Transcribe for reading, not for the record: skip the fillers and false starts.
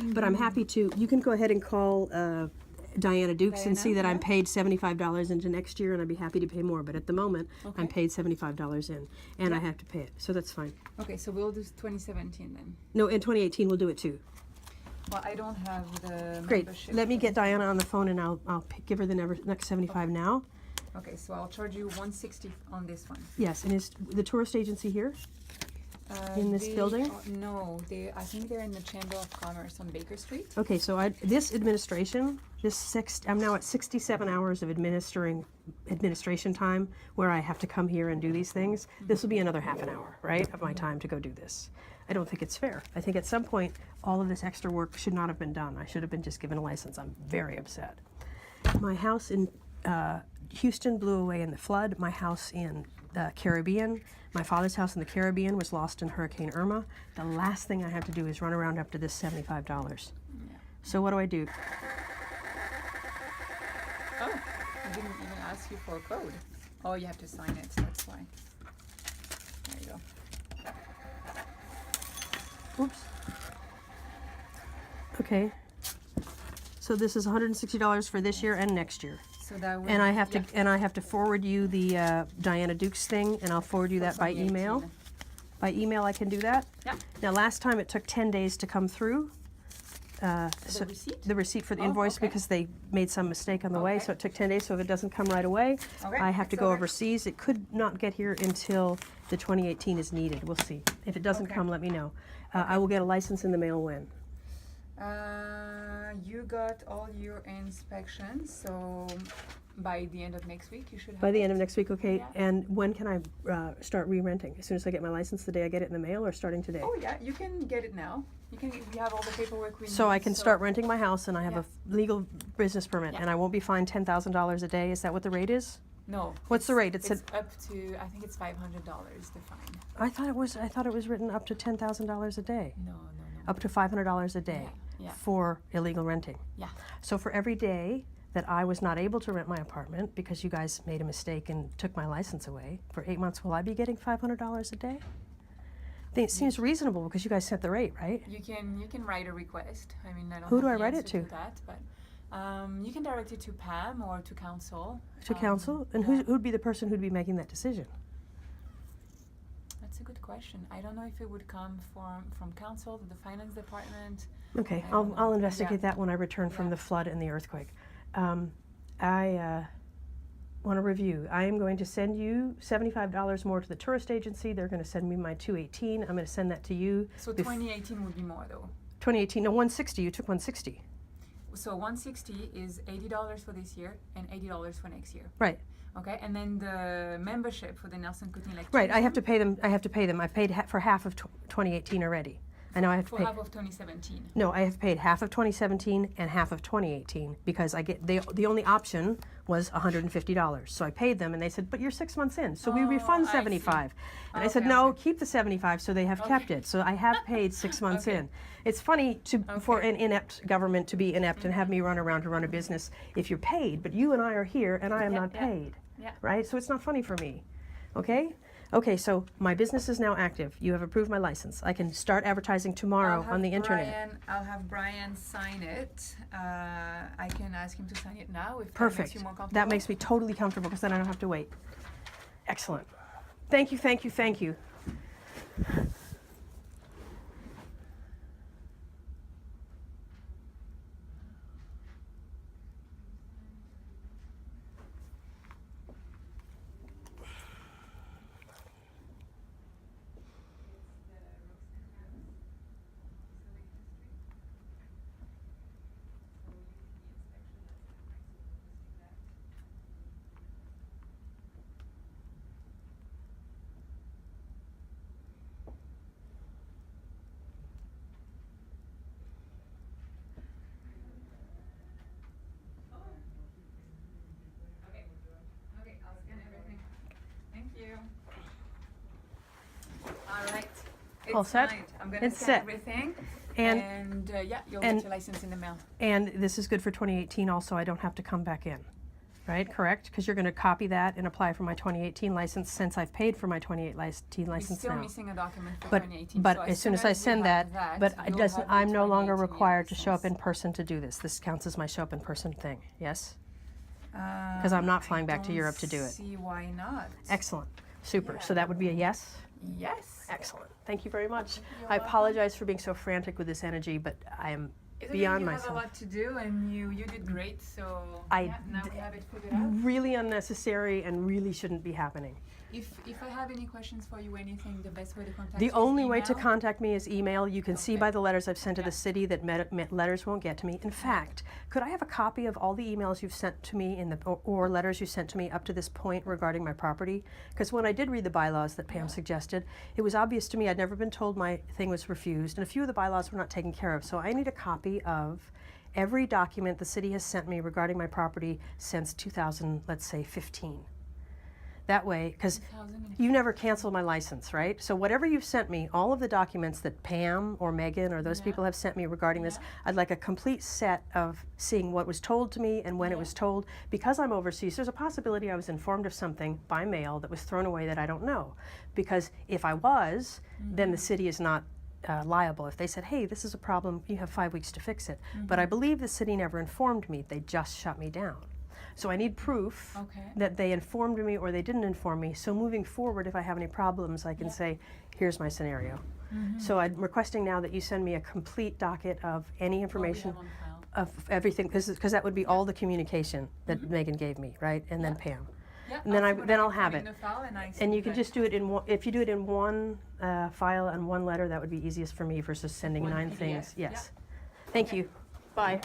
But I'm happy to, you can go ahead and call Diana Dukes and see that I'm paid $75 into next year, and I'd be happy to pay more. But at the moment, I'm paid $75 in, and I have to pay it. So that's fine. Okay, so we'll do 2017 then. No, in 2018, we'll do it too. Well, I don't have the Great. membership. Let me get Diana on the phone, and I'll give her the next 75 now. Okay, so I'll charge you 160 on this one. Yes, and is the tourist agency here? In this building? No, I think they're in the Chamber of Commerce on Baker Street. Okay, so this administration, I'm now at 67 hours of administration time where I have to come here and do these things. This will be another half an hour, right, of my time to go do this. I don't think it's fair. I think at some point, all of this extra work should not have been done. I should have been just given a license. I'm very upset. My house in Houston blew away in the flood. My house in the Caribbean, my father's house in the Caribbean was lost in Hurricane Irma. The last thing I have to do is run around up to this $75. Yeah. So what do I do? Oh, I didn't even ask you for a code. Oh, you have to sign it, that's why. There you go. Oops. Okay. So this is $160 for this year and next year. So that would, And I have to forward you the Diana Dukes thing, and I'll forward you that by email. By email, I can do that. Yeah. Now, last time it took 10 days to come through. The receipt? The receipt for the Oh, invoice, okay. because they made some mistake on the way, so it took 10 days. So if it doesn't come right away, Okay, I have to it's go okay. overseas. It could not get here until the 2018 is needed. We'll see. If it doesn't Okay. come, let me know. I will get a license in the mail when? You got all your inspections, so by the end of next week you should have By the it. end of next week, okay? Yeah. And when can I start re-renting? As soon as I get my license, the day I get it in the mail, or starting today? Oh yeah, you can get it now. We have all the paperwork we need. So I can start renting my house, and I have Yeah. a legal business permit, Yeah. and I won't be fined $10,000 a day. Is that what the rate is? No. What's the rate? It said It's up to, I think it's $500 the fine. I thought it was written up to $10,000 a day. No. Up to $500 a day Yeah. for illegal renting. Yeah. So for every day that I was not able to rent my apartment because you guys made a mistake and took my license away, for 8 months, will I be getting $500 a day? I think it seems reasonable because you guys set the rate, right? You can write a request. I mean, I don't Who have do I the write it answer to? that, but you can direct it to Pam or to council. To council? And yeah. who'd be the person who'd be making that decision? That's a good question. I don't know if it would come from council to the finance department. Okay, I don't know. I'll investigate Yeah. that when I return from Yeah. the flood and the earthquake. I want to review. I am going to send you $75 more to the tourist agency. They're going to send me my 218. I'm going to send that to you. So 2018 would be more though. 2018, no, 160. You took 160. So 160 is $80 for this year and $80 for next year. Right. Okay, and then the membership for the Nelson County Electric. Right. I have to pay them. I've paid for half of 2018 already. I know I have to For pay. half of 2017. No, I have paid half of 2017 and half of 2018 because I get the only option was $150. So I paid them, and they said, "But you're 6 months in, so we Oh, refund I see. 75." And I said, Okay, "No, okay. keep the 75." So they have kept it. So I have paid 6 months Okay. in. It's funny for Okay. an inept government to be inept and have me run around to run a business if you're paid, but you and I are here and I am Yeah, not yeah. paid. Yeah. Right? So it's not funny for me. Okay? Okay, so my business is now active. You have approved my license. I can start advertising tomorrow on the internet. I'll have Brian sign it. I can ask him to sign it now if that Perfect. makes you more comfortable. That makes me totally comfortable because then I don't have to wait. Excellent. Thank you, thank you, thank you. Okay, I'll scan everything. Thank you. All right. It's All set? signed. I'm gonna It's scan set. everything. And- Yeah, you'll and- get your license in the mail. And this is good for 2018 also. I don't have to come back in. right? Correct? Because you're going to copy that and apply for my 2018 license since I've paid for my 2018 We're license still now. missing a document for But 2018. but so as soon as I we send have that, but it you'll doesn't. have the I'm no longer 2018 required to show up in license. person to do this. This counts as my show up in person thing. Yes. Because I'm not flying back to Europe to do it. See why not? Excellent. Super. Yeah. So that would be a yes. Yes. Excellent. Thank you very much. You're I welcome. apologize for being so frantic with this energy, but I am It's okay, beyond you myself. have a lot to do, and you did great. So I yeah, now d- we have it figured out. Really unnecessary and really shouldn't be happening. If I have any questions for you, anything, the best way to contact The you is only way to email? contact me is email. You can see Okay. by the letters I've sent to Yeah. the city that letters won't get to me. In fact, could I have a copy of all the emails you've sent to me or letters you sent to me up to this point regarding my property? Because when I did read the bylaws that Pam suggested, it was obvious to me I'd never been told my thing was refused, and a few of the bylaws were not taken care of. So I need a copy of every document the city has sent me regarding my property since 2000, let's say 15. That way, because 2015. you never canceled my license, right? So whatever you've sent me, all of the documents that Pam or Megan or those Yeah. people have sent me regarding this, Yeah. I'd like a complete set of seeing what was told to me and when it Yeah. was told. Because I'm overseas, there's a possibility I was informed of something by mail that was thrown away that I don't know. Because if I was, then the city is not liable. If they said, hey, this is a problem, you have 5 weeks to fix it. But I believe the city never informed me. They just shut me down. So I need proof Okay. that they informed me or they didn't inform me. So moving forward, if I have any problems, I can say, here's my scenario. So I'm requesting now that you send me a complete docket of any information What we have on file. of everything, because that would be all the communication that Megan gave me, right? And then Pam. Yeah, And then see what then I I'll can have put in it. the file and I And send you can back. just do it in one, if you do it in one file and one letter, that would be easiest for me versus sending One 9 PDF, things. yeah. Yes. Thank Okay. you. Bye.